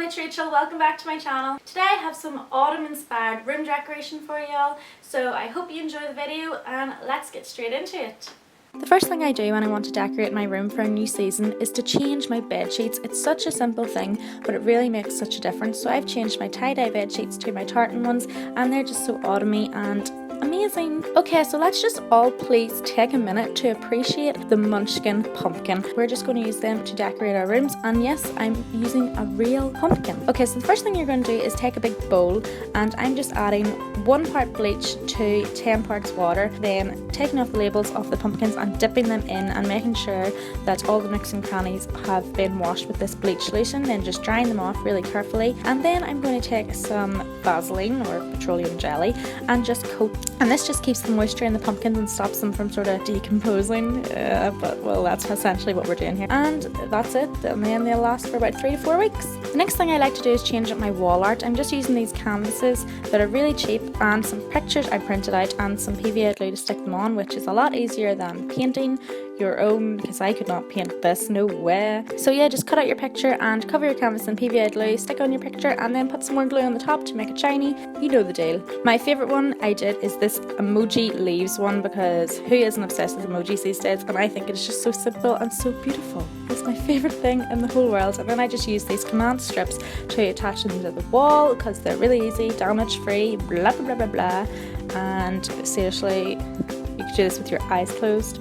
it's Rachel. Welcome back to my channel. Today I have some autumn inspired room decoration for y'all, so I hope you enjoy the video and let's get straight into it. The first thing I do when I want to decorate my room for a new season is to change my bed sheets. It's such a simple thing, but it really makes such a difference. So I've changed my tie-dye bed sheets to my tartan ones, and they're just so autumny and amazing. Okay, so let's just all please take a minute to appreciate the Munchkin pumpkin. We're just going to use them to decorate our rooms, and yes, I'm using a real pumpkin. Okay, so the first thing you're going to do is take a big bowl, and I'm just adding 1 part bleach to 10 parts water, then taking off the labels of the pumpkins and dipping them in and making sure that all the nooks and crannies have been washed with this bleach solution, then just drying them off really carefully. And then I'm going to take some Vaseline or petroleum jelly and just coat, and this just keeps the moisture in the pumpkins and stops them from sort of decomposing, but well, that's essentially what we're doing here. And that's it, and then they'll last for about 3 to 4 weeks. The next thing I like to do is change up my wall art. I'm just using these canvases that are really cheap and some pictures I printed out and some PVA glue to stick them on, which is a lot easier than painting your own, because I could not paint this, no way. So yeah, just cut out your picture and cover your canvas in PVA glue, stick on your picture, and then put some more glue on the top to make it shiny. You know the deal. My favourite one I did is this emoji leaves one, because who isn't obsessed with emojis these days? And I think it's just so simple and so beautiful. It's my favourite thing in the whole world. And then I just use these command strips to attach them to the wall, because they're really easy, damage free, blah blah blah blah blah. And seriously, you could do this with your eyes closed.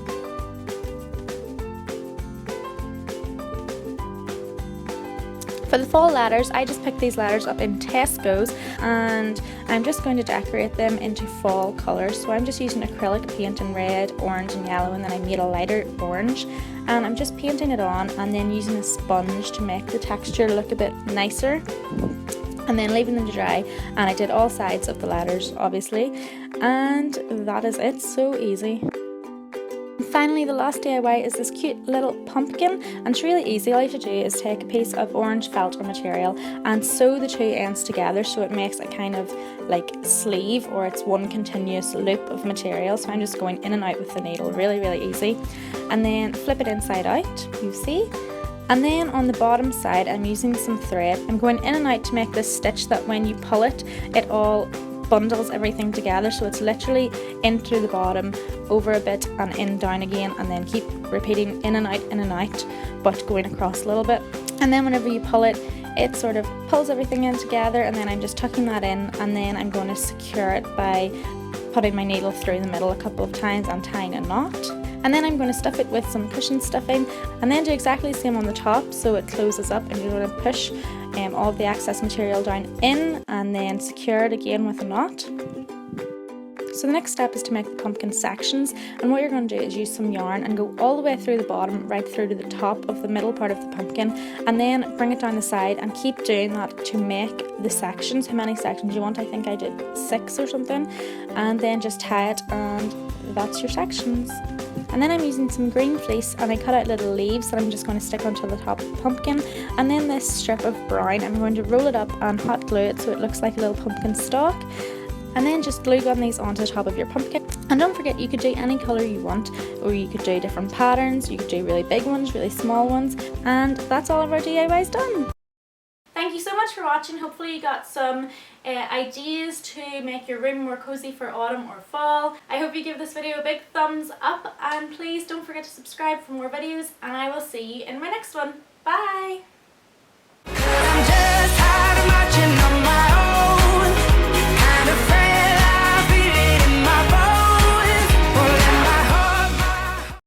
For the fall ladders, I just picked these ladders up in Tesco's, and I'm just going to decorate them into fall colours. So I'm just using acrylic paint in red, orange and yellow, and then I made a lighter orange, and I'm just painting it on and then using a sponge to make the texture look a bit nicer, and then leaving them to dry. And I did all sides of the ladders obviously, and that is it. So easy. Finally, the last DIY is this cute little pumpkin, and it's really easy. All you have to do is take a piece of orange felt or material and sew the two ends together so it makes a kind of like sleeve, or it's one continuous loop of material. So I'm just going in and out with the needle, really easy, and then flip it inside out, you see. And then on the bottom side I'm using some thread. I'm going in and out to make this stitch that when you pull it, it all bundles everything together, so it's literally in through the bottom, over a bit and in down again, and then keep repeating in and out, but going across a little bit. And then whenever you pull it, it sort of pulls everything in together, and then I'm just tucking that in, and then I'm going to secure it by putting my needle through the middle a couple of times and tying a knot. And then I'm going to stuff it with some cushion stuffing, and then do exactly the same on the top so it closes up, and you're going to push all of the excess material down in and then secure it again with a knot. So the next step is to make the pumpkin sections, and what you're going to do is use some yarn and go all the way through the bottom right through to the top of the middle part of the pumpkin, and then bring it down the side and keep doing that to make the sections. How many sections you want? I think I did 6 or something, and then just tie it, and that's your sections. And then I'm using some green fleece, and I cut out little leaves that I'm just going to stick onto the top of the pumpkin, and then this strip of brown, I'm going to roll it up and hot glue it so it looks like a little pumpkin stalk, and then just glue gun these onto the top of your pumpkin. And don't forget, you could do any colour you want, or you could do different patterns, you could do really big ones, really small ones, and that's all of our DIYs done. Thank you so much for watching. Hopefully you got some ideas to make your room more cozy for autumn or fall. I hope you give this video a big thumbs up, and please don't forget to subscribe for more videos, and I will see you in my next one. Bye!